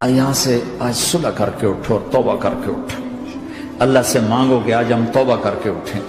یہاں سے آج صلح کر کے اٹھو اور توبہ کر کے اٹھو. اللہ سے مانگو کہ آج ہم توبہ کر کے اٹھیں,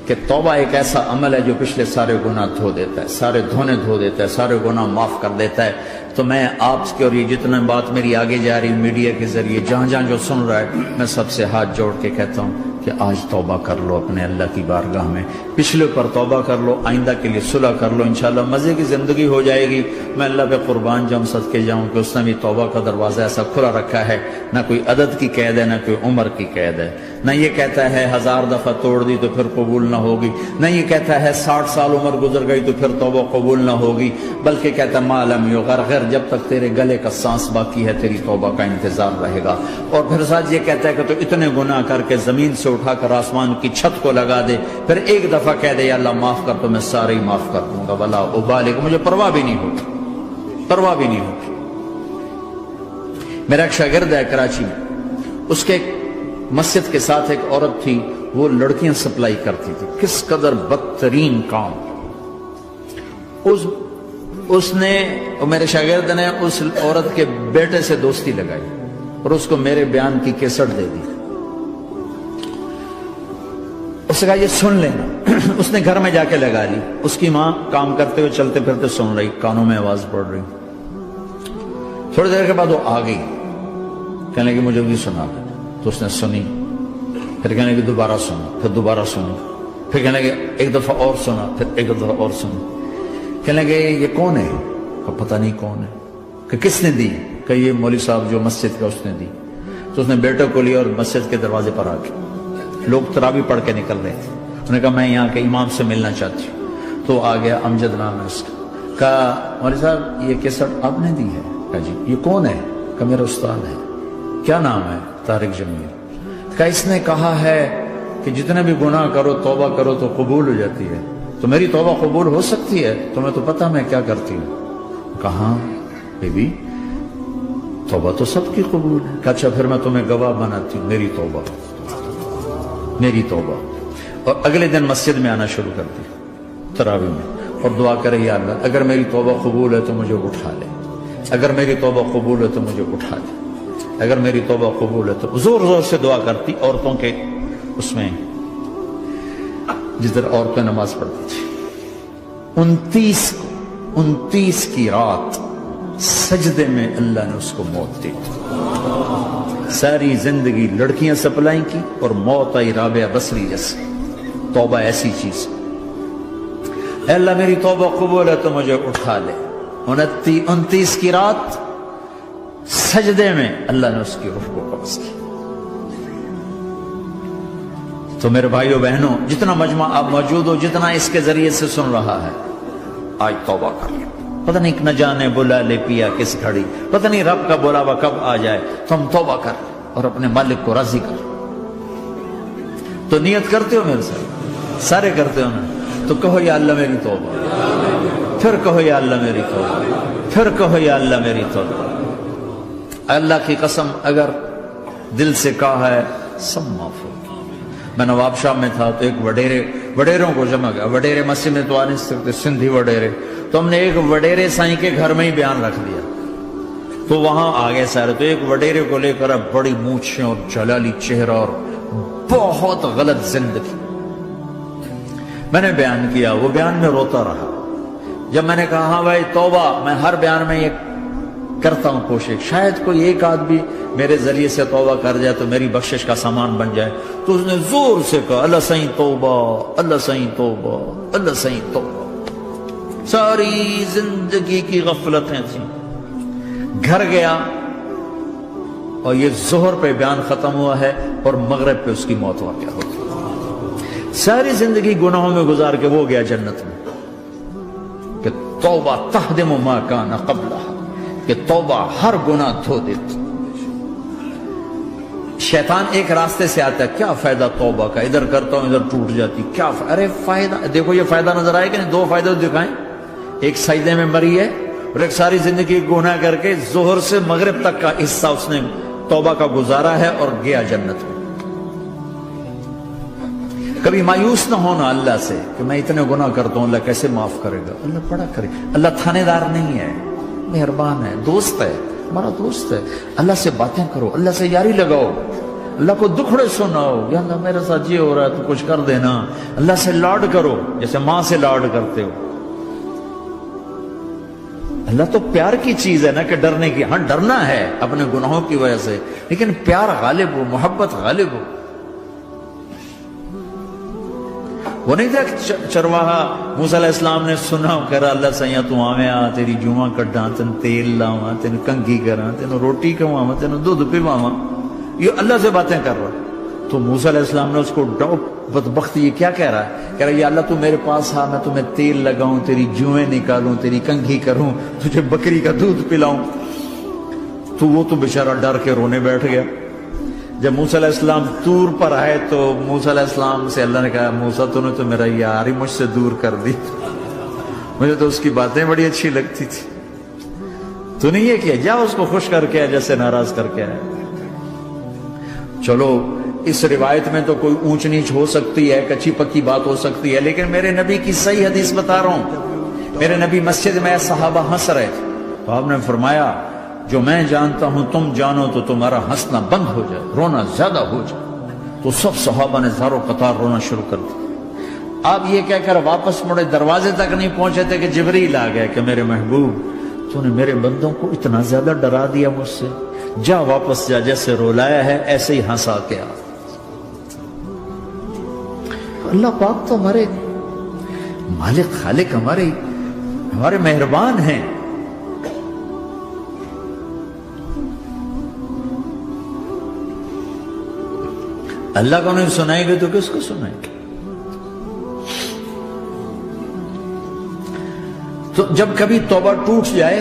کہ توبہ ایک ایسا عمل ہے جو پچھلے سارے گناہ دھو دیتا ہے, سارے دھونے دھو دیتا ہے, سارے گناہ معاف کر دیتا ہے. تو میں آپ کے اور یہ جتنا بات میری آگے جا رہی میڈیا کے ذریعے جہاں جہاں جو سن رہا ہے, میں سب سے ہاتھ جوڑ کے کہتا ہوں کہ آج توبہ کر لو اپنے اللہ کی بارگاہ میں, پچھلے پر توبہ کر لو, آئندہ کے لیے صلح کر لو, انشاءاللہ مزے کی زندگی ہو جائے گی. میں اللہ پہ قربان جاؤں, صدقے جاؤں کہ اس نے بھی توبہ کا دروازہ ایسا کھلا رکھا ہے, نہ کوئی عدد کی قید ہے نہ کوئی عمر کی قید ہے, نہ یہ کہتا ہے 1000 دفعہ توڑ دی تو پھر قبول نہ ہوگی, نہ یہ کہتا ہے 60 سال عمر گزر گئی تو پھر توبہ قبول نہ ہوگی, بلکہ کہتا ہے ما لم یغرغر, جب تک تیرے گلے کا سانس باقی ہے تیری توبہ کا انتظار رہے گا. اور پھر ساتھ یہ کہتا ہے کہ تو اتنے گناہ کر کے زمین سے اٹھا کر آسمان کی چھت کو لگا دے, پھر ایک دفعہ کہہ دے یا اللہ معاف کر تو میں سارے ہی معاف کر دوں گا, ولا ابالغ, مجھے پرواہ بھی نہیں ہوگی, پرواہ بھی نہیں ہوگی. میرا ایک شاگرد ہے کراچی میں, اس کے ایک مسجد کے ساتھ ایک عورت تھی, وہ لڑکیاں سپلائی کرتی تھی. کس قدر بدترین کام. اس نے, میرے شاگرد نے اس عورت کے بیٹے سے دوستی لگائی اور اس کو میرے بیان کی کیسٹ دے دی. اس نے کہا یہ سن لینا. اس نے گھر میں جا کے لگا لی. اس کی ماں کام کرتے ہوئے چلتے پھرتے سن رہی, کانوں میں آواز پڑ رہی. تھوڑی دیر کے بعد وہ آ گئی, کہنے لگی مجھے بھی سنا. تو اس نے سنی, پھر کہنے لگی دوبارہ سنا, پھر دوبارہ سنی, پھر کہنے لگی ایک دفعہ اور سنا, پھر ایک دفعہ اور سنی. کہنے لگے یہ کون ہے؟ پتہ نہیں کون ہے. کہ کس نے دی؟ کہ یہ مولوی صاحب جو مسجد کا اس نے دی. تو اس نے بیٹے کو لیا اور مسجد کے دروازے پر آ کے, لوگ تراویح پڑھ کے نکل رہے تھے, انہوں نے کہا میں یہاں کے امام سے ملنا چاہتی ہوں. تو آ گیا, امجد نام ہے اس کا. کہا مولوی صاحب یہ کیسٹ آپ نے دی ہے؟ کہا جی. یہ کون ہے؟ کہ میرا استاد ہے. کیا نام ہے؟ طارق جمیل. کہ اس نے کہا ہے کہ جتنے بھی گناہ کرو توبہ کرو تو قبول ہو جاتی ہے, تو میری توبہ قبول ہو سکتی ہے؟ تمہیں تو پتہ میں کیا کرتی ہوں. کہاں بی بی توبہ تو سب کی قبول ہے. کہ اچھا پھر میں تمہیں گواہ بناتی ہوں, میری توبہ, میری توبہ. اور اگلے دن مسجد میں آنا شروع کر دی تراویح میں, اور دعا کرے یا اللہ اگر میری توبہ قبول ہے تو مجھے اٹھا لے, اگر میری توبہ قبول ہے تو مجھے اٹھا لے, اگر میری توبہ قبول ہے تو. زور زور سے دعا کرتی عورتوں کے اس میں, جس طرح عورتیں نماز پڑھتی تھی. 29 کی رات سجدے میں اللہ نے اس کو موت دی. ساری زندگی لڑکیاں سپلائی کی اور موت آئی رابعہ بصری جیسے. توبہ ایسی چیز, اے اللہ میری توبہ قبول ہے تو مجھے اٹھا لے. 29 کی رات سجدے میں اللہ نے اس کی روح کو قبض کی. تو میرے بھائیو بہنوں, جتنا مجمع آپ موجود ہو, جتنا اس کے ذریعے سے سن رہا ہے, آج توبہ کر لیں. پتہ نہیں نہ جانے بلا لے پیا کس گھڑی, پتہ نہیں رب کا بلاوا کب آ جائے. تو ہم توبہ کر اور اپنے مالک کو راضی کر. تو نیت کرتے ہو میرے ساتھ, سارے کرتے ہو نا, تو کہو یا اللہ میری توبہ, پھر کہو یا اللہ میری توبہ, پھر کہو یا اللہ میری توبہ. اللہ کی قسم اگر دل سے کہا ہے سب معاف ہو. میں نواب شاہ میں تھا تو ایک وڈیروں کو جمع گیا. وڈیرے مسجد میں تو آ نہیں سکتے, سندھی وڈیرے, تو ہم نے ایک وڈیرے سائیں کے گھر میں ہی بیان رکھ دیا. تو وہاں آگے سارے, تو ایک وڈیرے کو لے کر بڑی مونچھیں اور جلالی چہرہ اور بہت غلط زندگی. میں نے بیان کیا, وہ بیان میں روتا رہا. جب میں نے کہا ہاں بھائی توبہ, میں ہر بیان میں یہ کرتا ہوں کوشش, شاید کوئی ایک آدمی میرے ذریعے سے توبہ کر جائے تو میری بخشش کا سامان بن جائے. تو اس نے زور سے کہا اللہ سائیں توبہ, اللہ سائیں توبہ, اللہ سائیں توبہ. ساری زندگی کی غفلتیں تھیں. گھر گیا اور یہ ظہر پہ بیان ختم ہوا ہے اور مغرب پہ اس کی موت واقع ہوتی. ساری زندگی گناہوں میں گزار کے وہ گیا جنت میں. کہ توبہ تہدم ما کان قبلہ, کہ توبہ ہر گناہ دھو دیتی. شیطان ایک راستے سے آتا ہے, کیا فائدہ توبہ کا, ادھر کرتا ہوں ادھر ٹوٹ جاتی, کیا ارے فائدہ دیکھو, یہ فائدہ نظر آئے کہ نہیں؟ 2 فائدے دکھائیں, ایک سجدے میں مری ہے اور ایک ساری زندگی گناہ کر کے ظہر سے مغرب تک کا حصہ اس نے توبہ کا گزارا ہے اور گیا جنت میں. کبھی مایوس نہ ہونا اللہ سے کہ میں اتنے گناہ کرتا ہوں, اللہ کیسے معاف کرے گا. اللہ بڑا کرے, اللہ تھانے دار نہیں ہے, مہربان ہے, دوست ہے, ہمارا دوست ہے، اللہ سے باتیں کرو، اللہ سے یاری لگاؤ، اللہ کو دکھڑے سناؤ، یا اللہ میرے ساتھ یہ ہو رہا ہے تو کچھ کر دینا، اللہ سے لاڈ کرو جیسے ماں سے لاڈ کرتے ہو۔ اللہ تو پیار کی چیز ہے نا کہ ڈرنے کی، ہاں ڈرنا ہے اپنے گناہوں کی وجہ سے، لیکن پیار غالب ہو، محبت غالب ہو۔ وہ نہیں تھا چرواہا موسیٰ علیہ السلام نے سنا، کہہ رہا اللہ سیاں تو آویں آ، تیری جوہاں کڈاں، تین تیل لاواں، تین کنگھی کراں، تین روٹی کھواواں، تین دودھ پلاواں، یہ اللہ سے باتیں کر رہا۔ تو موسیٰ علیہ السلام نے اس کو ڈاؤٹ، بدبخت یہ کیا کہہ رہا ہے؟ کہہ رہا ہے یا اللہ تو میرے پاس آ، میں تمہیں تیل لگاؤں، تیری جوئیں نکالوں، تیری کنگھی کروں، تجھے بکری کا دودھ پلاؤں۔ تو وہ تو بیچارہ ڈر کے رونے بیٹھ گیا۔ جب موسیٰ علیہ السلام طور پر آئے تو موسیٰ علیہ السلام سے اللہ نے کہا موسیٰ تو نے تو میرا یار ہی مجھ سے دور کر دی، مجھے تو اس کی باتیں بڑی اچھی لگتی تھی، تو نے یہ کیا، جا اس کو خوش کر کے جیسے ناراض کر کے آئے۔ چلو اس روایت میں تو کوئی اونچ نیچ ہو سکتی ہے، کچی پکی بات ہو سکتی ہے، لیکن میرے نبی کی صحیح حدیث بتا رہا ہوں۔ میرے نبی مسجد میں صحابہ ہنس رہے تھے تو آپ نے فرمایا جو میں جانتا ہوں تم جانو تو تمہارا ہنسنا بند ہو جائے، رونا زیادہ ہو جائے۔ تو سب صحابہ نے زارو قطار رونا شروع کر دیا۔ آپ یہ کہہ کر واپس مڑے، دروازے تک نہیں پہنچے تھے کہ جبریل آ گئے کہ میرے محبوب تو نے میرے بندوں کو اتنا زیادہ ڈرا دیا مجھ سے، جا واپس جا، جیسے رولایا ہے ایسے ہی ہنسا کے آ۔ اللہ پاک تو ہمارے مالک خالق، ہمارے مہربان ہیں۔ اللہ کو نہیں سنائیں گے تو کس کو سنائیں گے؟ تو جب کبھی توبہ ٹوٹ جائے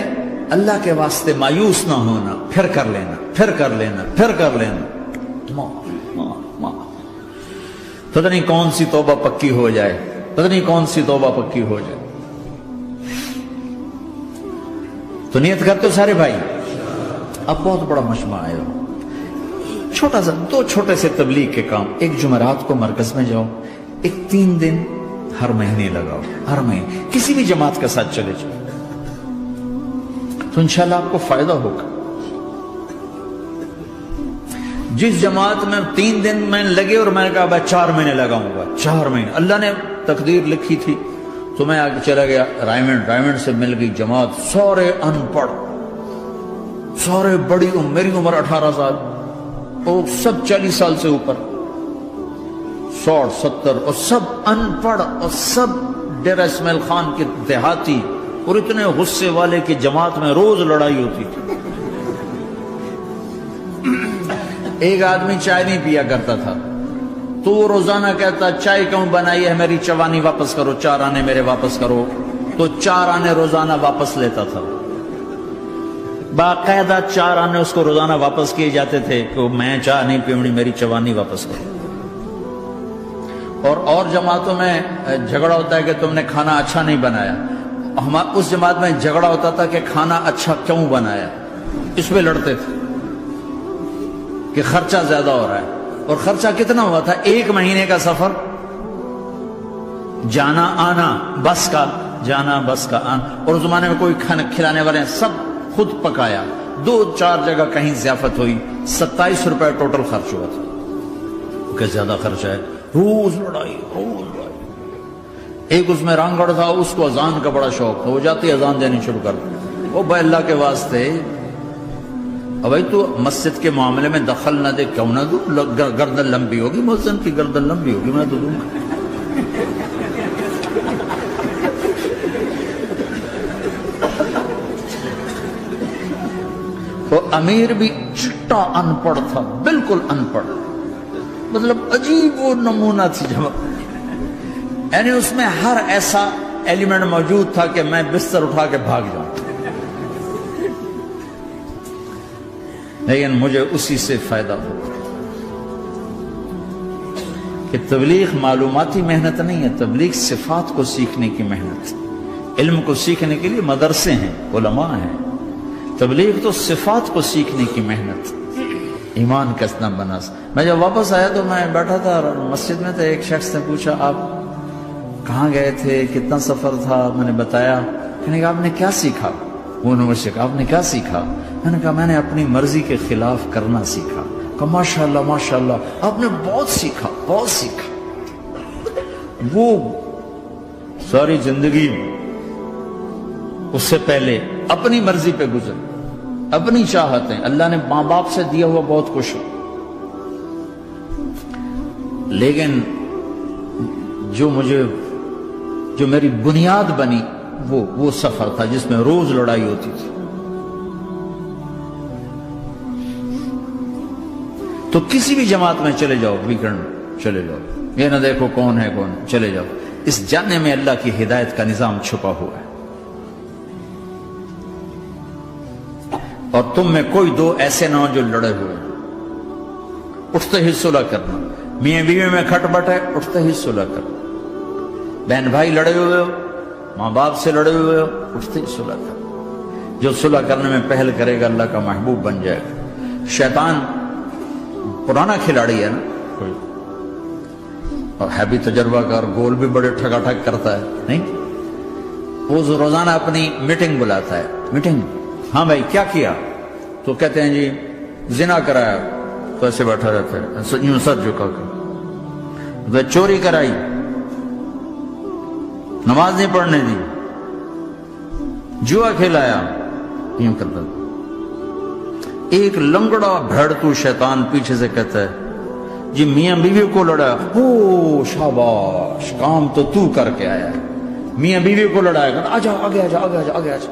اللہ کے واسطے مایوس نہ ہونا، پھر کر لینا، پھر کر لینا، پھر کر لینا۔ پتہ نہیں کون سی توبہ پکی ہو جائے، پتہ نہیں کون سی توبہ پکی ہو جائے۔ تو نیت کرتے ہو سارے بھائی؟ اب بہت بڑا مجمع آئے ہو، چھوٹا سا دو چھوٹے سے تبلیغ کے کام۔ ایک جمعرات کو مرکز میں جاؤ، ایک 3 دن ہر مہینے لگاؤ، ہر مہینے کسی بھی جماعت کے ساتھ چلے جاؤ تو انشاءاللہ آپ کو فائدہ ہوگا۔ جس جماعت میں 3 دن میں لگے اور میں نے کہا بھائی 4 مہینے لگاؤں گا، 4 مہینے اللہ نے تقدیر لکھی تھی، تو میں آگے چلا گیا رائمنڈ سے مل گئی جماعت، سارے ان پڑھ، سارے بڑی عمر، میری عمر 18 سال اور سب 40 سال سے اوپر، 60 70 اور سب ان پڑھ اور سب ڈیرہ اسماعیل خان کے دیہاتی، اور اتنے غصے والے کہ جماعت میں روز لڑائی ہوتی تھی۔ ایک آدمی چائے نہیں پیا کرتا تھا تو وہ روزانہ کہتا چائے کیوں بنائی ہے، میری چوانی واپس کرو، 4 آنے میرے واپس کرو، تو 4 آنے روزانہ واپس لیتا تھا، باقاعدہ 4 آنے اس کو روزانہ واپس کیے جاتے تھے کہ میں چائے نہیں پیوڑی، میری چوانی واپس کرو۔ اور جماعتوں میں جھگڑا ہوتا ہے کہ تم نے کھانا اچھا نہیں بنایا، اس جماعت میں جھگڑا ہوتا تھا کہ کھانا اچھا کیوں بنایا، اس پہ لڑتے تھے کہ خرچہ زیادہ ہو رہا ہے۔ اور خرچہ کتنا ہوا تھا؟ 1 مہینے کا سفر، جانا آنا بس کا، جانا بس کا آنا، اور اس زمانے میں کوئی کھانا کھلانے والے ہیں، سب خود پکایا، 2-4 جگہ کہیں ضیافت ہوئی، 27 روپے ٹوٹل خرچ ہوا تھا۔ کہ زیادہ خرچہ ہے، روز لڑائی، روز لڑائی۔ ایک اس میں رانگڑ تھا، اس کو اذان کا بڑا شوق تھا، وہ جاتی اذان دینی شروع کر دی، وہ بھائی اللہ کے واسطے بھائی تو مسجد کے معاملے میں دخل نہ دے، کیوں نہ دوں، گردن لمبی ہوگی، مؤذن کی گردن لمبی ہوگی، میں تو دوں گا۔ وہ امیر بھی چٹا ان پڑھ تھا، بالکل ان پڑھ، مطلب عجیب وہ نمونہ تھی جب، یعنی اس میں ہر ایسا ایلیمنٹ موجود تھا کہ میں بستر اٹھا کے بھاگ جاؤں، لیکن مجھے اسی سے فائدہ ہو کہ تبلیغ معلوماتی محنت نہیں ہے، تبلیغ صفات کو سیکھنے کی محنت۔ علم کو سیکھنے کے لیے مدرسے ہیں، علماء ہیں، تبلیغ تو صفات کو سیکھنے کی محنت، ایمان کسنا بنا۔ میں جب واپس آیا تو میں بیٹھا تھا مسجد میں، تو ایک شخص نے پوچھا آپ کہاں گئے تھے، کتنا سفر تھا، میں نے بتایا، کہنے کہ آپ نے کیا سیکھا؟ انہوں نے مجھ سے کہا آپ نے کیا سیکھا؟ میں نے کہا میں نے اپنی مرضی کے خلاف کرنا سیکھا۔ کہا ماشاءاللہ ماشاءاللہ آپ نے بہت سیکھا، بہت سیکھا۔ وہ ساری زندگی اس سے پہلے اپنی مرضی پہ گزر، اپنی چاہتیں، اللہ نے ماں باپ سے دیا ہوا بہت کچھ ہو، لیکن جو میری بنیاد بنی وہ سفر تھا جس میں روز لڑائی ہوتی تھی۔ تو کسی بھی جماعت میں چلے جاؤ، ویکنڈ چلے جاؤ، یہ نہ دیکھو کون ہے کون، چلے جاؤ، اس جاننے میں اللہ کی ہدایت کا نظام چھپا ہوا ہے۔ اور تم میں کوئی دو ایسے نہ ہو جو لڑے ہوئے، اٹھتے ہی صلح کرنا۔ میاں بیوی میں کھٹ بٹ ہے، اٹھتے ہی صلح کرنا۔ بہن بھائی لڑے ہوئے ہو، ماں باپ سے لڑے ہوئے ہو، اٹھتے ہی صلح کرنا۔ جو صلح کرنے میں پہل کرے گا اللہ کا محبوب بن جائے گا۔ شیطان پرانا کھلاڑی ہے نا کوئی، اور ہے بھی تجربہ کار، گول بھی بڑے ٹھگا ٹھگ کرتا ہے، نہیں؟ وہ روزانہ اپنی میٹنگ بلاتا ہے، میٹنگ، ہاں بھائی کیا کیا؟ تو کہتے ہیں جی زنا کرایا، تو ایسے بیٹھا رہتا ہے یوں سر جھکا کر۔ چوری کرائی، نماز نہیں پڑھنے دی، جوا کھلایا، یوں کرتا۔ ایک لنگڑا بھیڑتو شیطان پیچھے سے کہتا ہے جی میاں بیوی کو لڑایا، او شاباش کام تو کر کے آیا ہے، میاں بیوی کو لڑایا، آجا آگے آجا آگے آجا آگے آجا،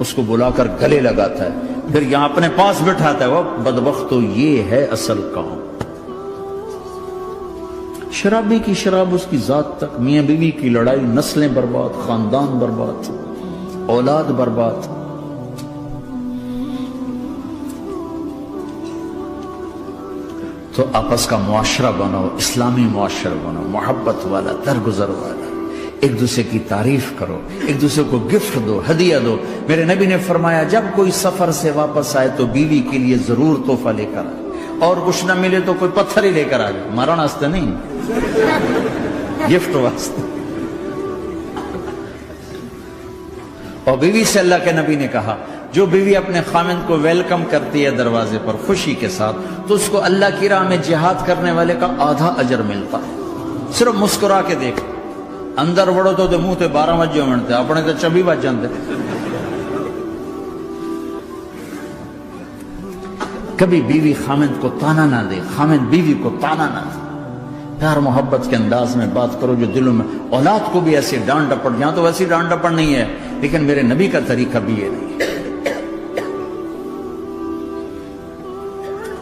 اس کو بلا کر گلے لگاتا ہے، پھر یہاں اپنے پاس بٹھاتا ہے۔ وہ بدبخت تو یہ ہے اصل کام۔ شرابی کی شراب اس کی ذات تک، میاں بیوی کی لڑائی، نسلیں برباد، خاندان برباد، اولاد برباد۔ تو آپس کا معاشرہ بناؤ، اسلامی معاشرہ بناؤ، محبت والا، درگزر والا، ایک دوسرے کی تعریف کرو، ایک دوسرے کو گفٹ دو، ہدیہ دو۔ میرے نبی نے فرمایا جب کوئی سفر سے واپس آئے تو بیوی کے لیے ضرور تحفہ لے کر آئے، اور کچھ نہ ملے تو کوئی پتھر ہی لے کر آئے، مارن واسطے نہیں، گفٹ واسطے۔ اور بیوی سے اللہ کے نبی نے کہا جو بیوی اپنے خامند کو ویلکم کرتی ہے دروازے پر خوشی کے ساتھ، تو اس کو اللہ کی راہ میں جہاد کرنے والے کا آدھا اجر ملتا ہے۔ صرف مسکرا کے دیکھ، اندر بڑھو تو منہ تے 12 بجے منتے، اپنے تو 24 بج جاندے۔ کبھی بیوی خامند کو تانا نہ دے، خامند بیوی کو تانا نہ دے، پیار محبت کے انداز میں بات کرو جو دلوں میں۔ اولاد کو بھی ایسے ڈانٹ ڈپٹ، یہاں تو ویسی ڈانٹ ڈپٹ نہیں ہے، لیکن میرے نبی کا طریقہ بھی یہ نہیں ہے۔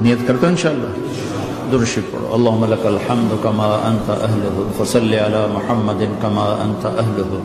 نیت کرتے ہیں انشاءاللہ، درود شریف پڑھو۔ اللہم لک الحمد کما انت اہلہ، فصلی علی محمد کما انت اہلہ۔